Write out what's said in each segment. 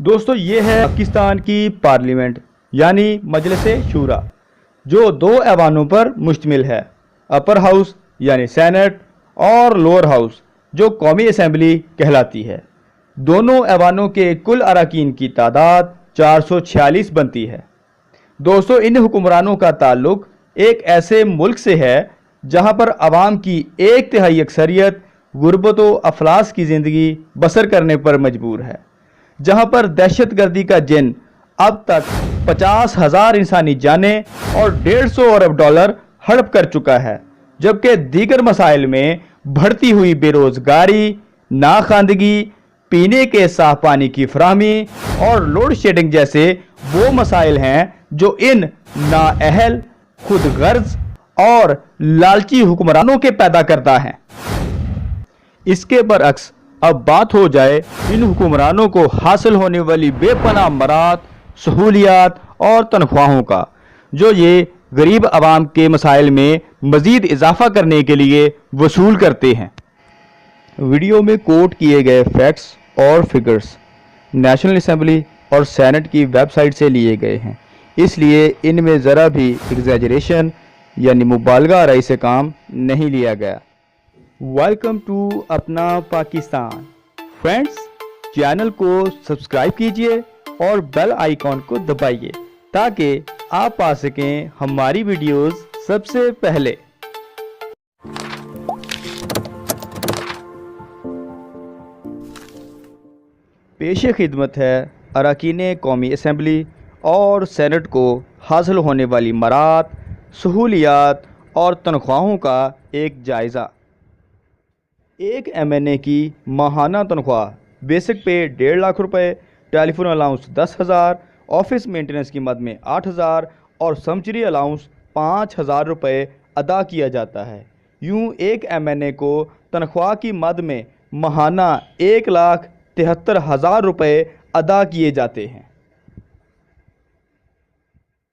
دوستو یہ ہے پاکستان کی پارلیمنٹ یعنی مجلس شورا جو دو ایوانوں پر مشتمل ہے، اپر ہاؤس یعنی سینٹ اور لوور ہاؤس جو قومی اسمبلی کہلاتی ہے۔ دونوں ایوانوں کے کل اراکین کی تعداد 446 بنتی ہے۔ دوستو ان حکمرانوں کا تعلق ایک ایسے ملک سے ہے جہاں پر عوام کی 1/3 اکثریت غربت و افلاس کی زندگی بسر کرنے پر مجبور ہے، جہاں پر دہشت گردی کا جن اب تک 50,000 انسانی جانیں اور 150 ارب ڈالر ہڑپ کر چکا ہے، جبکہ دیگر مسائل میں بڑھتی ہوئی بے روزگاری، ناخواندگی، پینے کے صاف پانی کی فراہمی اور لوڈ شیڈنگ جیسے وہ مسائل ہیں جو ان نااہل، خود غرض اور لالچی حکمرانوں کے پیدا کردہ ہیں۔ اس کے برعکس اب بات ہو جائے ان حکمرانوں کو حاصل ہونے والی بے پناہ مراد، سہولیات اور تنخواہوں کا، جو یہ غریب عوام کے مسائل میں مزید اضافہ کرنے کے لیے وصول کرتے ہیں۔ ویڈیو میں کوٹ کیے گئے فیکٹس اور فگرز نیشنل اسمبلی اور سینٹ کی ویب سائٹ سے لیے گئے ہیں، اس لیے ان میں ذرا بھی ایگزیجریشن یعنی مبالغہ آرائی سے کام نہیں لیا گیا۔ ویلکم ٹو اپنا پاکستان۔ فرینڈز، چینل کو سبسکرائب کیجئے اور بیل آئیکن کو دبائیے تاکہ آپ پا سکیں ہماری ویڈیوز سب سے پہلے۔ پیش خدمت ہے اراکین قومی اسمبلی اور سینٹ کو حاصل ہونے والی مراد، سہولیات اور تنخواہوں کا ایک جائزہ۔ ایک ایم این اے کی ماہانہ تنخواہ بیسک پے 1.5 لاکھ روپے، ٹیلی فون الاؤنس 10,000، آفس مینٹیننس کی مد میں 8,000 اور سمچری الاؤنس 5,000 روپے ادا کیا جاتا ہے۔ یوں ایک ایم این اے کو تنخواہ کی مد میں ماہانہ 1,73,000 روپے ادا کیے جاتے ہیں۔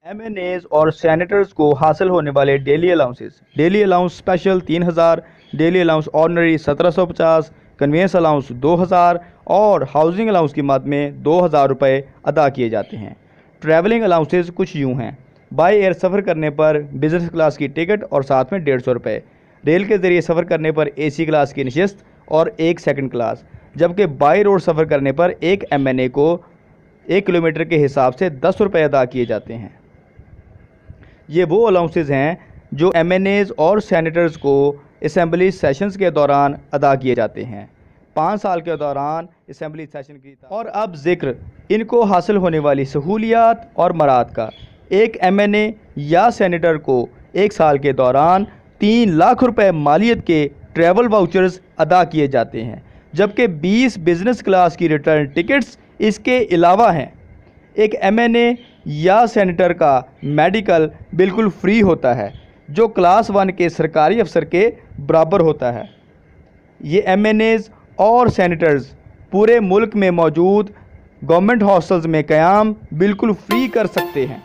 ایم این ایز اور سینیٹرز کو حاصل ہونے والے daily allowances: daily allowance special 3,000، daily allowance ordinary 1,750، conveyance allowance 2,000 اور ہاؤسنگ الاؤنس کی مد میں 2,000 روپے ادا کیے جاتے ہیں۔ ٹریولنگ الاؤنسز کچھ یوں ہیں: بائی ایئر سفر کرنے پر بزنس کلاس کی ٹکٹ اور ساتھ میں 150 روپے، ریل کے ذریعے سفر کرنے پر اے سی کلاس کی نشست اور ایک سیکنڈ کلاس، جبکہ بائی روڈ سفر کرنے پر ایک ایم این اے کو 1 کلومیٹر کے حساب سے 10 روپے ادا کیے جاتے ہیں۔ یہ وہ الاؤنسز ہیں جو ایم این ایز اور سینیٹرز کو اسمبلی سیشنز کے دوران ادا کیے جاتے ہیں، 5 سال کے دوران اسمبلی سیشن کی۔ اور اب ذکر ان کو حاصل ہونے والی سہولیات اور مراد کا۔ ایک ایم این اے یا سینیٹر کو 1 سال کے دوران 3 لاکھ روپے مالیت کے ٹریول واؤچرز ادا کیے جاتے ہیں، جبکہ 20 بزنس کلاس کی ریٹرن ٹکٹس اس کے علاوہ ہیں۔ ایک ایم این اے یا سینیٹر کا میڈیکل بالکل فری ہوتا ہے، جو کلاس 1 کے سرکاری افسر کے برابر ہوتا ہے۔ یہ ایم این ایز اور سینیٹرز پورے ملک میں موجود گورنمنٹ ہاسٹلز میں قیام بالکل فری کر سکتے ہیں۔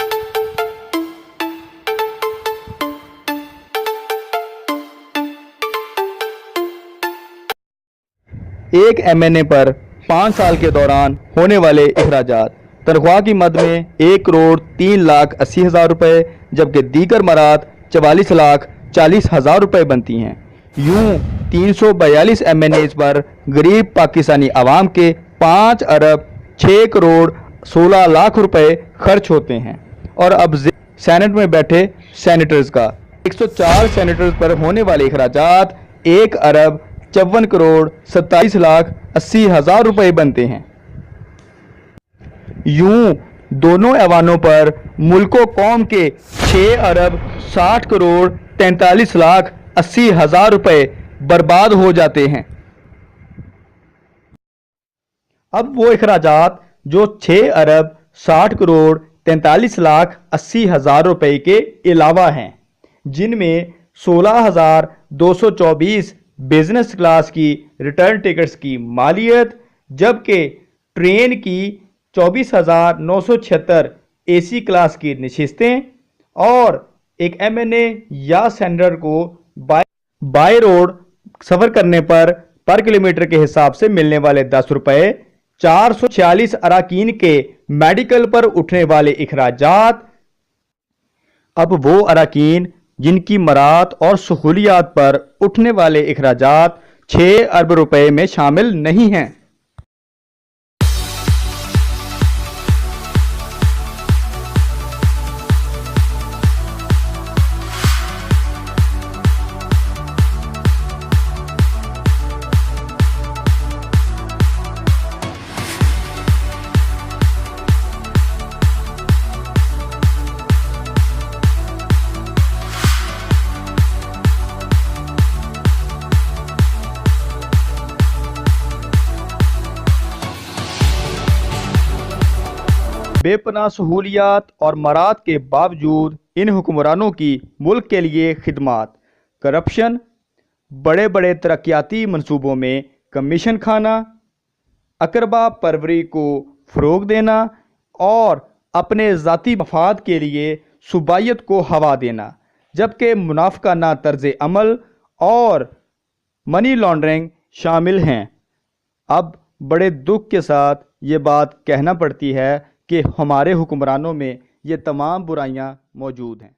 ایک ایم این اے پر 5 سال کے دوران ہونے والے اخراجات: تنخواہ کی مد میں 1,03,80,000 روپے، جبکہ دیگر مراد 44,40,000 روپے بنتی ہیں۔ یوں 342 ایم این ایز پر غریب پاکستانی عوام کے 5,06,16,00,000 روپے خرچ ہوتے ہیں۔ اور اب سینٹ میں بیٹھے سینیٹرز کا 104 سینیٹرز پر ہونے والے اخراجات 1,54,47,80,000 روپے بنتے ہیں۔ یوں دونوں ایوانوں پر ملک و قوم کے 6,60,43,80,000 روپے برباد ہو جاتے ہیں۔ اب وہ اخراجات جو 6,60,43,80,000 روپے کے علاوہ ہیں، جن میں 16,224 بزنس کلاس کی ریٹرن ٹکٹس کی مالیت، جبکہ ٹرین کی 24,976 اے سی کلاس کی نشستیں، اور ایک ایم این اے یا سینیٹر کو بائی روڈ سفر کرنے پر کلومیٹر کے حساب سے ملنے والے 10 روپے 446 اراکین کے میڈیکل پر اٹھنے والے اخراجات اب وہ اراکین جن کی مراعات اور سہولیات پر اٹھنے والے اخراجات 6 ارب روپے میں شامل نہیں ہیں۔ بے پناہ سہولیات اور مراعات کے باوجود ان حکمرانوں کی ملک کے لیے خدمات، کرپشن، بڑے بڑے ترقیاتی منصوبوں میں کمیشن کھانا، اقربا پروری کو فروغ دینا اور اپنے ذاتی مفاد کے لیے صوبائیت کو ہوا دینا، جبکہ منافقانہ طرز عمل اور منی لانڈرنگ شامل ہیں۔ اب بڑے دکھ کے ساتھ یہ بات کہنا پڑتی ہے کہ ہمارے حکمرانوں میں یہ تمام برائیاں موجود ہیں۔